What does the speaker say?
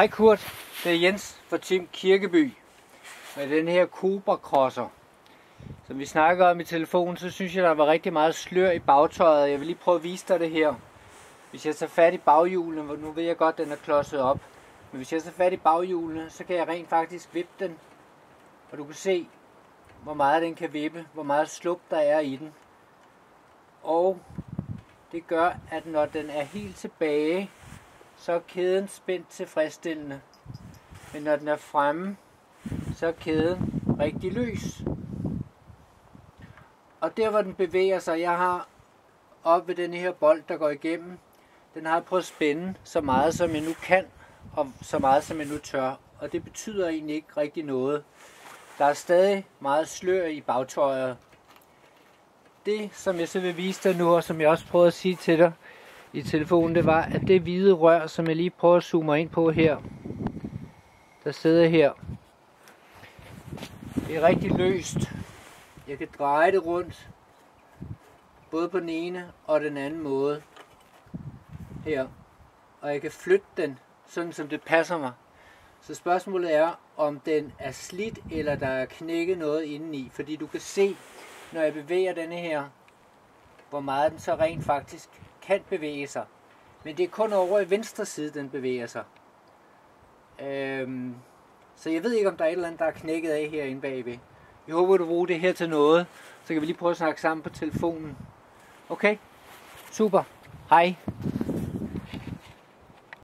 Hej Kurt, det er Jens fra Team Kirkeby med den her Cobra Crosser. Som vi snakker om i telefonen, så synes jeg, der var rigtig meget slør i bagtøjet. Jeg vil lige prøve at vise dig det her. Hvis jeg tager fat i baghjulene, nu ved jeg godt, at den er klodset op. Men hvis jeg tager fat i baghjulene, så kan jeg rent faktisk vippe den. Og du kan se, hvor meget den kan vippe, hvor meget slup der er i den. Og det gør, at når den er helt tilbage, så er kæden spændt tilfredsstillende. Men når den er fremme, så er kæden rigtig løs. Og der hvor den bevæger sig, jeg har op ved den her bold, der går igennem, den har jeg prøvet at spænde så meget som jeg nu kan, og så meget som jeg nu tør. Og det betyder egentlig ikke rigtig noget. Der er stadig meget slør i bagtøjet. Det som jeg så vil vise dig nu, og som jeg også prøvede at sige til dig i telefonen, det var, at det hvide rør, som jeg lige prøver at zoome ind på her, der sidder her, det er rigtig løst. Jeg kan dreje det rundt, både på den ene og den anden måde her, og jeg kan flytte den, sådan som det passer mig. Så spørgsmålet er, om den er slidt, eller der er knækket noget indeni, fordi du kan se, når jeg bevæger denne her, hvor meget den så rent faktisk kan bevæge sig. Men det er kun over i venstre side, den bevæger sig. Så jeg ved ikke, om der er et eller andet, der er knækket af herinde bagved. Jeg håber, du bruger det her til noget. Så kan vi lige prøve at snakke sammen på telefonen. Okay? Super. Hej.